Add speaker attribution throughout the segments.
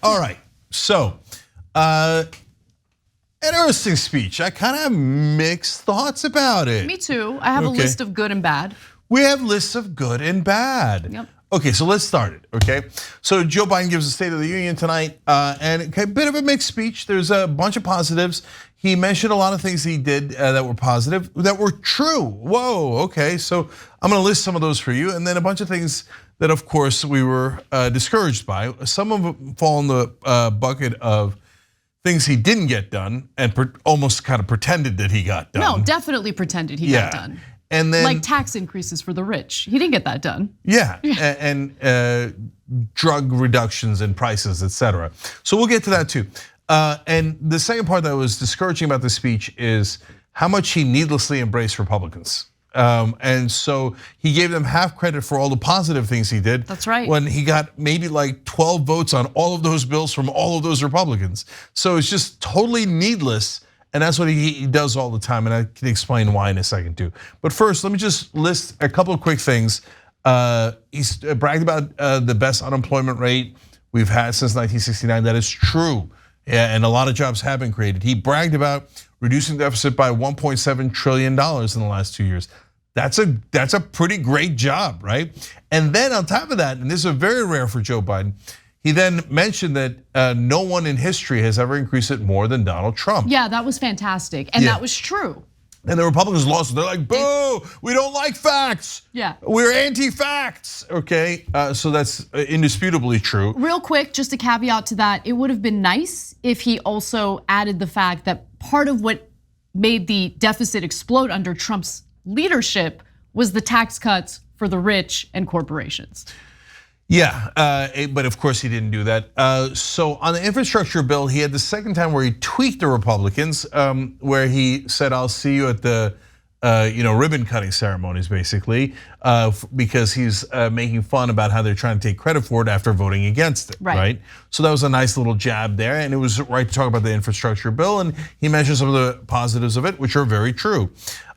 Speaker 1: All right, so interesting speech. I kind of have mixed thoughts about it.
Speaker 2: Me too. I have a list of good and bad.
Speaker 1: We have lists of good and bad.
Speaker 2: Yep.
Speaker 1: Okay, so let's start it, okay? So Joe Biden gives a State of the Union tonight, and a bit of a mixed speech. There's a bunch of positives. He mentioned a lot of things he did that were positive, that were true. Whoa, okay, so I'm gonna list some of those for you, and then a bunch of things that, of course, we were discouraged by. Some of them fall in the bucket of things he didn't get done and almost kind of pretended that he got done.
Speaker 2: No, definitely pretended he got done.
Speaker 1: And then,
Speaker 2: like tax increases for the rich. He didn't get that done.
Speaker 1: Yeah, and drug reductions in prices, et cetera. So we'll get to that too. And the second part that was discouraging about the speech is how much he needlessly embraced Republicans. And so he gave them half credit for all the positive things he did.
Speaker 2: That's right.
Speaker 1: When he got maybe like 12 votes on all of those bills from all of those Republicans. So it's just totally needless. And that's what he does all the time, and I can explain why in a second too. But first, let me just list a couple of quick things. He's bragged about the best unemployment rate we've had since 1969. That is true, and a lot of jobs have been created. He bragged about reducing the deficit by $1.7 trillion in the last 2 years. That's a pretty great job, right? And then on top of that, and this is very rare for Joe Biden, he then mentioned that no one in history has ever increased it more than Donald Trump.
Speaker 2: Yeah, that was fantastic, and that was true.
Speaker 1: And the Republicans lost. They're like, boo, we don't like facts.
Speaker 2: Yeah.
Speaker 1: We're anti-facts, okay? So that's indisputably true.
Speaker 2: Real quick, just a caveat to that, it would have been nice if he also added the fact that part of what made the deficit explode under Trump's leadership was the tax cuts for the rich and corporations.
Speaker 1: Yeah, but of course he didn't do that. So on the infrastructure bill, he had the second time where he tweaked the Republicans, where he said, "I'll see you at the ribbon cutting ceremonies," basically, because he's making fun about how they're trying to take credit for it after voting against it, right? So that was a nice little jab there, and it was right to talk about the infrastructure bill, and he mentioned some of the positives of it, which are very true.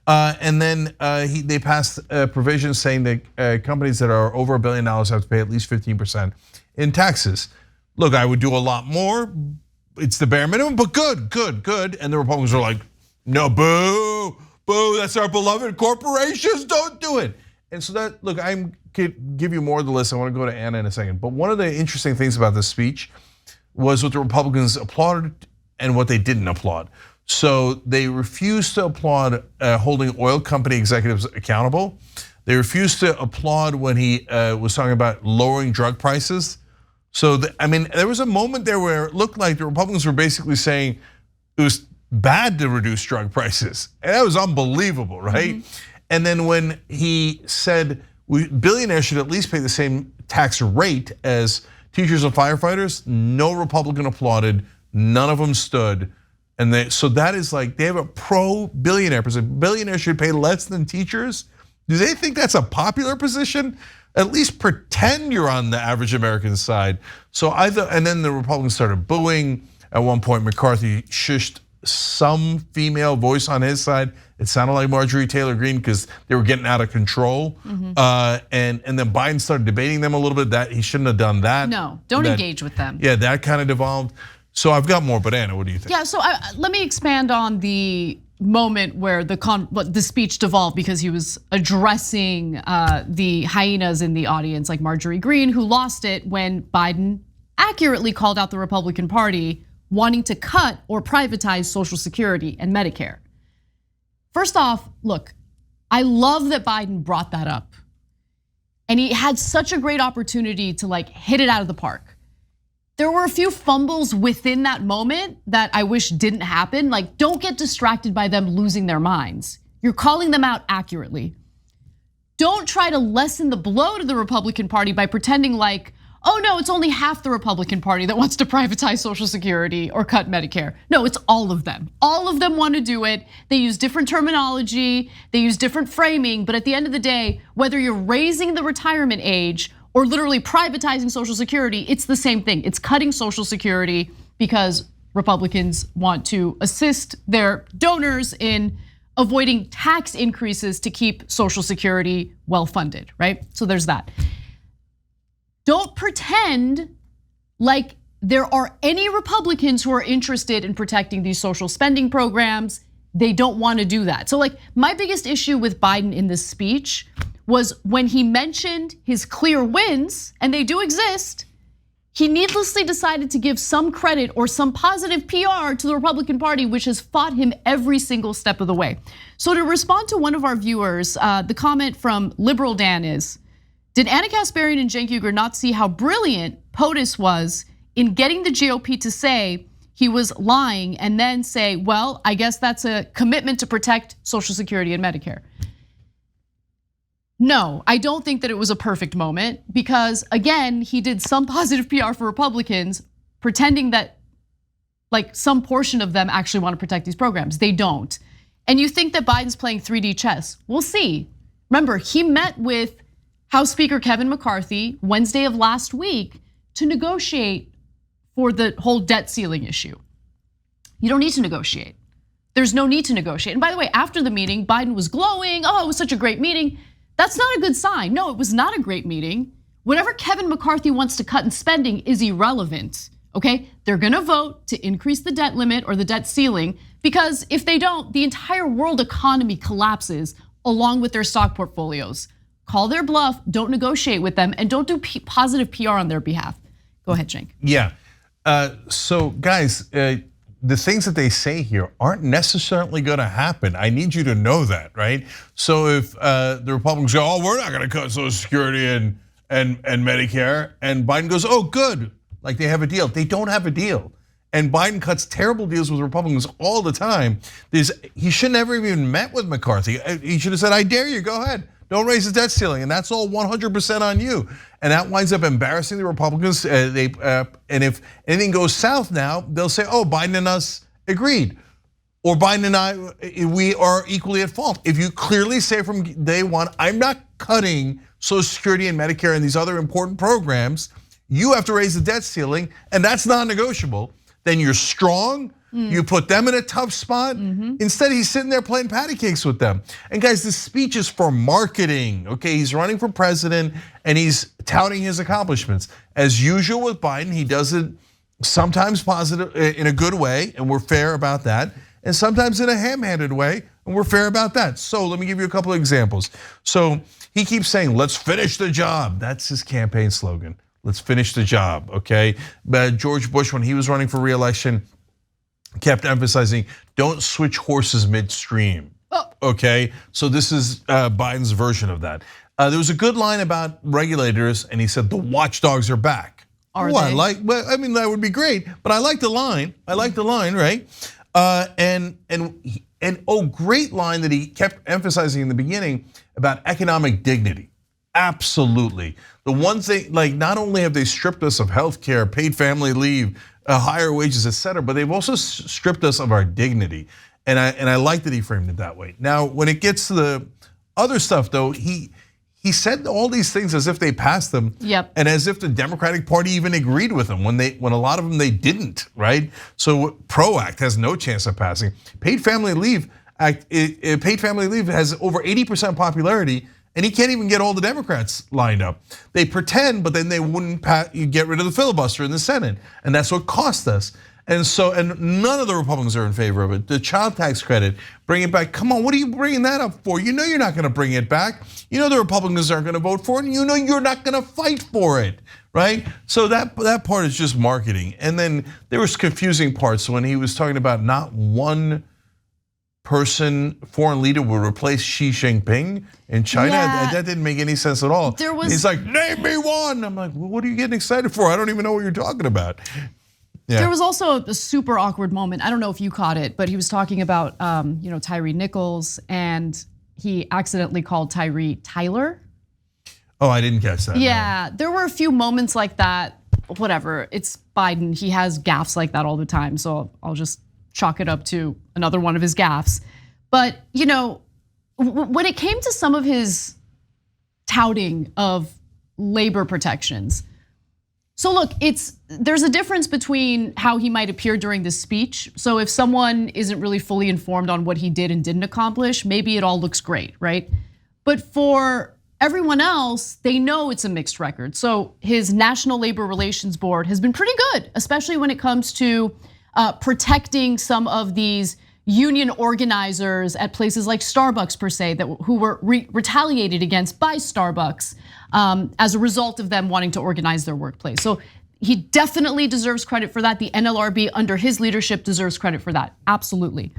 Speaker 1: And then they passed provisions saying that companies that are over $1 billion have to pay at least 15% in taxes. Look, I would do a lot more. It's the bare minimum, but good. And the Republicans are like, no, boo, that's our beloved corporations, don't do it. And so that, look, I could give you more of the list. I want to go to Anna in a second. But one of the interesting things about this speech was what the Republicans applauded and what they didn't applaud. So they refused to applaud holding oil company executives accountable. They refused to applaud when he was talking about lowering drug prices. So there was a moment there where it looked like the Republicans were basically saying it was bad to reduce drug prices, and that was unbelievable, right? Mm-hmm. And then when he said billionaires should at least pay the same tax rate as teachers and firefighters, no Republican applauded, none of them stood. And so that is like, they have a pro-billionaire position. Billionaires should pay less than teachers. Do they think that's a popular position? At least pretend you're on the average American side. So and then the Republicans started booing. At one point, McCarthy shushed some female voice on his side. It sounded like Marjorie Taylor Greene because they were getting out of control. Mm-hmm. And then Biden started debating them a little bit. That he shouldn't have done that.
Speaker 2: No, don't engage with them.
Speaker 1: Yeah, that kind of devolved. So I've got more, but Anna, what do you think?
Speaker 2: Yeah, so let me expand on the moment where the speech devolved, because he was addressing the hyenas in the audience, like Marjorie Greene, who lost it when Biden accurately called out the Republican Party wanting to cut or privatize Social Security and Medicare. First off, look, I love that Biden brought that up. And he had such a great opportunity to hit it out of the park. There were a few fumbles within that moment that I wish didn't happen. Don't get distracted by them losing their minds. You're calling them out accurately. Don't try to lessen the blow to the Republican Party by pretending oh no, it's only half the Republican Party that wants to privatize Social Security or cut Medicare. No, it's all of them. All of them want to do it. They use different terminology, they use different framing, but at the end of the day, whether you're raising the retirement age or literally privatizing Social Security, it's the same thing. It's cutting Social Security because Republicans want to assist their donors in avoiding tax increases to keep Social Security well funded, right? So there's that. Don't pretend like there are any Republicans who are interested in protecting these social spending programs. They don't want to do that. So like my biggest issue with Biden in this speech was when he mentioned his clear wins, and they do exist, he needlessly decided to give some credit or some positive PR to the Republican Party, which has fought him every single step of the way. So to respond to one of our viewers, the comment from Liberal Dan is, did Anna Kasparian and Cenk Uygur not see how brilliant POTUS was in getting the GOP to say he was lying and then say, well, I guess that's a commitment to protect Social Security and Medicare? No, I don't think that it was a perfect moment because again, he did some positive PR for Republicans pretending that like some portion of them actually want to protect these programs. They don't. And you think that Biden's playing 3D chess. We'll see. Remember, he met with House Speaker Kevin McCarthy Wednesday of last week to negotiate for the whole debt ceiling issue. You don't need to negotiate. There's no need to negotiate. And by the way, after the meeting, Biden was glowing. Oh, it was such a great meeting. That's not a good sign. No, it was not a great meeting. Whatever Kevin McCarthy wants to cut in spending is irrelevant, okay? They're gonna vote to increase the debt limit or the debt ceiling because if they don't, the entire world economy collapses along with their stock portfolios. Call their bluff, don't negotiate with them, and don't do positive PR on their behalf. Go ahead, Cenk.
Speaker 1: Yeah, so guys, the things that they say here aren't necessarily gonna happen. I need you to know that, right? So if the Republicans go, oh, we're not gonna cut Social Security and Medicare, and Biden goes, oh, good, like they have a deal. They don't have a deal. And Biden cuts terrible deals with Republicans all the time. He should never even met with McCarthy. He should have said, I dare you, go ahead. Don't raise the debt ceiling, and that's all 100% on you. And that winds up embarrassing the Republicans. And if anything goes south now, they'll say, oh, Biden and us agreed. Or Biden and I, we are equally at fault. If you clearly say from day one, I'm not cutting Social Security and Medicare and these other important programs, you have to raise the debt ceiling, and that's non-negotiable, then you're strong. You put them in a tough spot. Instead, he's sitting there playing patty cakes with them. And guys, this speech is for marketing, okay? He's running for president and he's touting his accomplishments. As usual with Biden, he does it sometimes positive in a good way, and we're fair about that, and sometimes in a ham-handed way, and we're fair about that. So let me give you a couple of examples. So he keeps saying, let's finish the job. That's his campaign slogan. Let's finish the job, okay? But George Bush, when he was running for re-election, kept emphasizing, don't switch horses midstream, okay? So this is Biden's version of that. There was a good line about regulators, and he said, the watchdogs are back.
Speaker 2: Are
Speaker 1: they?
Speaker 2: Well,
Speaker 1: I mean, that would be great, but I like the line. I like the line, right? And great line that he kept emphasizing in the beginning about economic dignity. Absolutely. The one thing, like not only have they stripped us of healthcare, paid family leave, higher wages, et cetera, but they've also stripped us of our dignity. And I like that he framed it that way. Now, when it gets to the other stuff though, he said all these things as if they passed them, and as if the Democratic Party even agreed with them when a lot of them they didn't, right? So PRO Act has no chance of passing. Paid Family Leave Act, Paid Family Leave has over 80% popularity, and he can't even get all the Democrats lined up. They pretend, but then they wouldn't get rid of the filibuster in the Senate, and that's what cost us. And none of the Republicans are in favor of it. The child tax credit, bring it back. Come on, what are you bringing that up for? You know you're not gonna bring it back. You know the Republicans aren't gonna vote for it, and you know you're not gonna fight for it, right? So that part is just marketing. And then there was confusing parts when he was talking about not one person, foreign leader will replace Xi Jinping in China.
Speaker 2: Yeah.
Speaker 1: That didn't make any sense at all. He's like, name me one. I'm like, well, what are you getting excited for? I don't even know what you're talking about. Yeah.
Speaker 2: There was also a super awkward moment. I don't know if you caught it, but he was talking about Tyree Nichols, and he accidentally called Tyree Tyler.
Speaker 1: Oh, I didn't catch that.
Speaker 2: Yeah, there were a few moments like that. Whatever, it's Biden. He has gaffes like that all the time. So I'll just chalk it up to another one of his gaffes. But when it came to some of his touting of labor protections, so look, there's a difference between how he might appear during this speech. So if someone isn't really fully informed on what he did and didn't accomplish, maybe it all looks great, right? But for everyone else, they know it's a mixed record. So his National Labor Relations Board has been pretty good, especially when it comes to protecting some of these union organizers at places like Starbucks, per se, who were retaliated against by Starbucks as a result of them wanting to organize their workplace. So he definitely deserves credit for that. The NLRB under his leadership deserves credit for that, absolutely.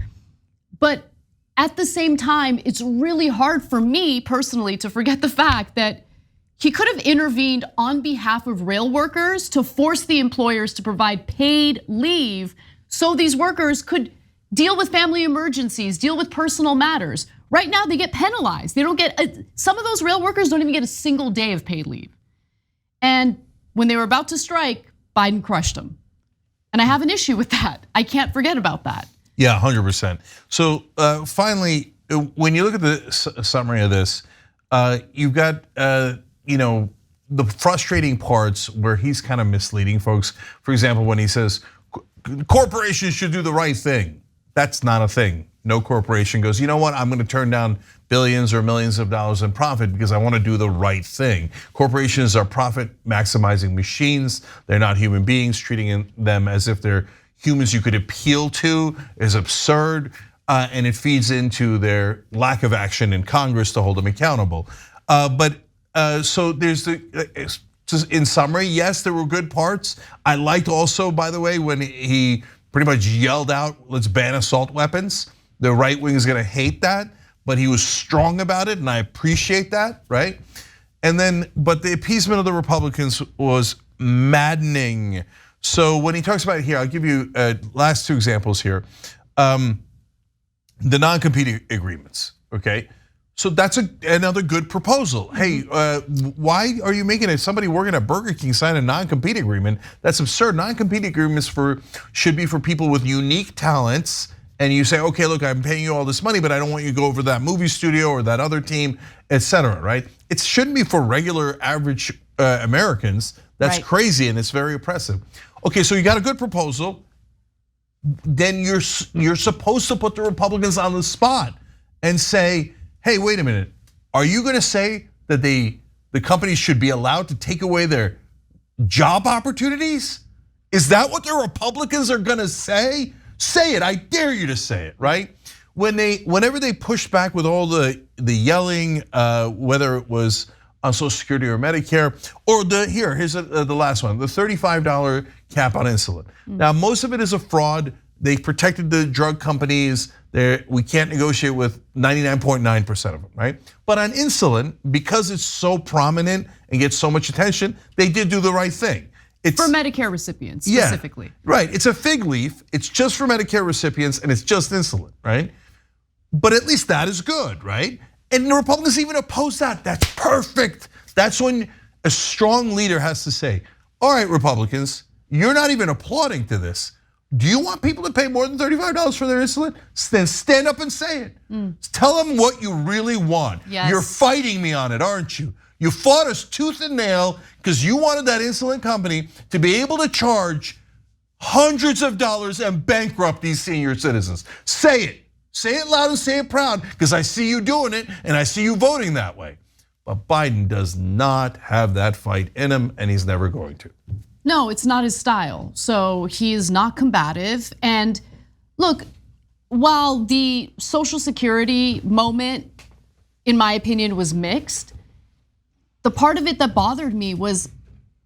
Speaker 2: But at the same time, it's really hard for me personally to forget the fact that he could have intervened on behalf of rail workers to force the employers to provide paid leave so these workers could deal with family emergencies, deal with personal matters. Right now, they get penalized. They don't get, some of those rail workers don't even get a single day of paid leave. And when they were about to strike, Biden crushed them. And I have an issue with that. I can't forget about that.
Speaker 1: Yeah, 100%. So finally, when you look at the summary of this, you've got the frustrating parts where he's kind of misleading folks. For example, when he says corporations should do the right thing, that's not a thing. No corporation goes, you know what, I'm going to turn down billions or millions of dollars in profit because I want to do the right thing. Corporations are profit maximizing machines. They're not human beings. Treating them as if they're humans you could appeal to is absurd, and it feeds into their lack of action in Congress to hold them accountable. So there's in summary, yes, there were good parts. I liked also, by the way, when he pretty much yelled out, let's ban assault weapons. The right wing is gonna hate that, but he was strong about it, and I appreciate that, right? And then, but the appeasement of the Republicans was maddening. So when he talks about it here, I'll give you last two examples here. The non-compete agreements, okay? So that's another good proposal. Hey, why are you making it? Somebody working at Burger King sign a non-compete agreement? That's absurd. Non-compete agreements should be for people with unique talents. And you say, okay, look, I'm paying you all this money, but I don't want you to go over to that movie studio or that other team, et cetera, right? It shouldn't be for regular, average Americans. That's right. Crazy, and it's very oppressive. Okay, so you got a good proposal. Then you're supposed to put the Republicans on the spot and say, hey, wait a minute. Are you gonna say that the companies should be allowed to take away their job opportunities? Is that what the Republicans are gonna say? Say it, I dare you to say it, right? Whenever they pushed back with all the yelling, whether it was on Social Security or Medicare, or here's the last one, the $35 cap on insulin. Now, most of it is a fraud. They protected the drug companies. We can't negotiate with 99.9% of them, right? But on insulin, because it's so prominent and gets so much attention, they did do the right thing. It's
Speaker 2: for Medicare recipients specifically.
Speaker 1: Yeah, right, it's a fig leaf. It's just for Medicare recipients and it's just insulin, right? But at least that is good, right? And the Republicans even oppose that. That's perfect. That's when a strong leader has to say, all right, Republicans, you're not even applauding to this. Do you want people to pay more than $35 for their insulin? Then stand up and say it. Tell them what you really want.
Speaker 2: Yes.
Speaker 1: You're fighting me on it, aren't you? You fought us tooth and nail because you wanted that insulin company to be able to charge hundreds of dollars and bankrupt these senior citizens. Say it. Say it loud and say it proud, because I see you doing it and I see you voting that way. But Biden does not have that fight in him, and he's never going to.
Speaker 2: No, it's not his style. So he is not combative. And look, while the Social Security moment, in my opinion, was mixed, the part of it that bothered me was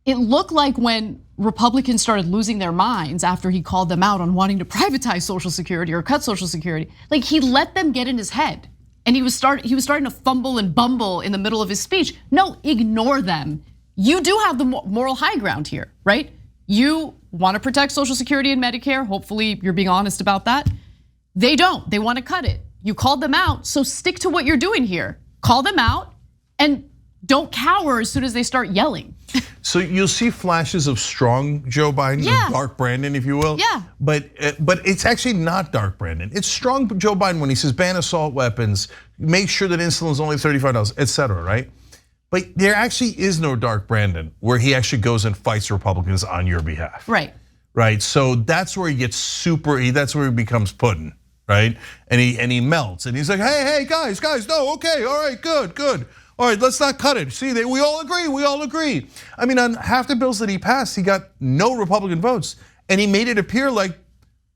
Speaker 2: it looked like when Republicans started losing their minds after he called them out on wanting to privatize Social Security or cut Social Security, like he let them get in his head. And he was starting to fumble and bumble in the middle of his speech. No, ignore them. You do have the moral high ground here, right? You want to protect Social Security and Medicare. Hopefully you're being honest about that. They don't, they want to cut it. You called them out, so stick to what you're doing here. Call them out and don't cower as soon as they start yelling.
Speaker 1: So you'll see flashes of strong Joe Biden, Dark Brandon, if you will.
Speaker 2: Yeah.
Speaker 1: But it's actually not Dark Brandon. It's strong Joe Biden when he says ban assault weapons, make sure that insulin is only $35, et cetera, right? But there actually is no Dark Brandon where he actually goes and fights Republicans on your behalf.
Speaker 2: Right.
Speaker 1: Right. So that's where he gets that's where he becomes Putin, right? And he melts and he's like, hey, guys, no, okay, all right, good. All right, let's not cut it. See, we all agree, we all agree. I mean, on half the bills that he passed, he got no Republican votes. And he made it appear like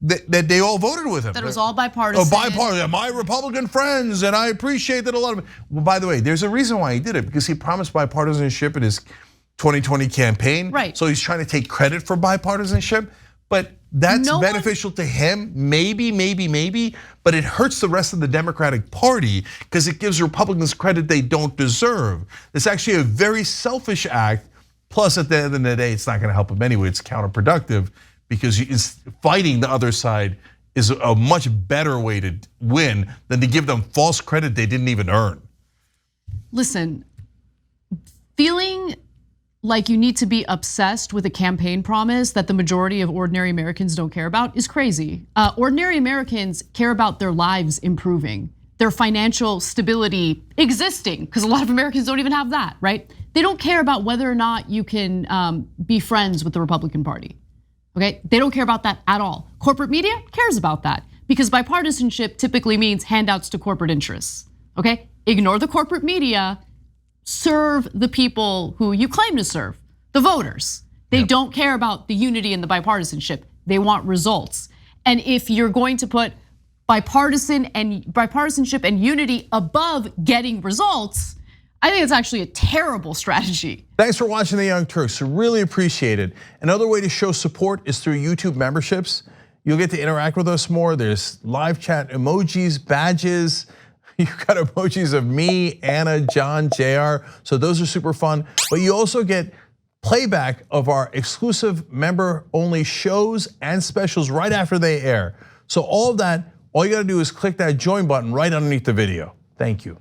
Speaker 1: that they all voted with him.
Speaker 2: That it was all bipartisan.
Speaker 1: Oh, bipartisan, my Republican friends, and I appreciate that a lot of it. Well, by the way, there's a reason why he did it, because he promised bipartisanship in his 2020 campaign.
Speaker 2: Right.
Speaker 1: So he's trying to take credit for bipartisanship, but that's beneficial to him, maybe, but it hurts the rest of the Democratic Party because it gives Republicans credit they don't deserve. It's actually a very selfish act. Plus, at the end of the day, it's not gonna help him anyway. It's counterproductive because fighting the other side is a much better way to win than to give them false credit they didn't even earn.
Speaker 2: Listen, feeling like you need to be obsessed with a campaign promise that the majority of ordinary Americans don't care about is crazy. Ordinary Americans care about their lives improving, their financial stability existing, because a lot of Americans don't even have that, right? They don't care about whether or not you can be friends with the Republican Party, okay? They don't care about that at all. Corporate media cares about that because bipartisanship typically means handouts to corporate interests, okay? Ignore the corporate media. Serve the people who you claim to serve, the voters. They don't care about the unity and the bipartisanship. They want results. And if you're going to put bipartisanship and unity above getting results, I think it's actually a terrible strategy.
Speaker 1: Thanks for watching The Young Turks, really appreciate it. Another way to show support is through YouTube memberships. You'll get to interact with us more. There's live chat emojis, badges. You've got emojis of me, Anna, John, JR, so those are super fun. But you also get playback of our exclusive member-only shows and specials right after they air. So all of that, all you gotta do is click that join button right underneath the video. Thank you.